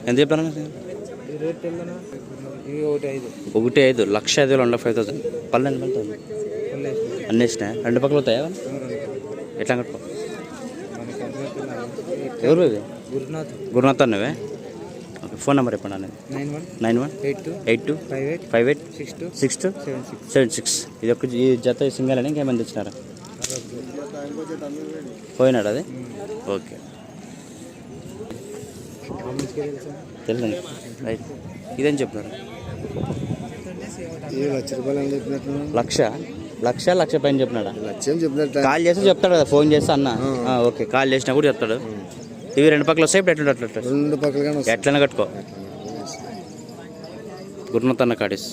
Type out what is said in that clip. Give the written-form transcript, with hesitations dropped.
ఎంత చెప్పాను? 1,5,00,000 1,05,000 పల్లెండు పడుతుంది. అన్నీ వేసినాయి. 2 పక్కలు అవుతాయా? ఎట్లా కట్టుకో? ఎవరు ఇది? గురునాథ్ అన్నవే. ఓకే, ఫోన్ నెంబర్ చెప్పండి అనేది. 918258586276. ఇది ఒక ఈ జత సింగల్ అని ఇంకేమైనా తెచ్చినారా? పోయినాడు అది. ఓకే, తెలుసండి. రైట్. ఇదేం చెప్తున్నారు? 1,00,000 పైన చెప్పినాడా? కాల్ చేస్తే చెప్తాడు కదా, ఫోన్ చేస్తే అన్న. ఓకే, కాల్ చేసినా కూడా చెప్తాడు. ఇవి 2 పక్కలు వస్తాయి. ఇప్పుడు ఎట్లా ఎట్లయినా కట్టుకో. గురునాథ్ అన్న కాడీస్.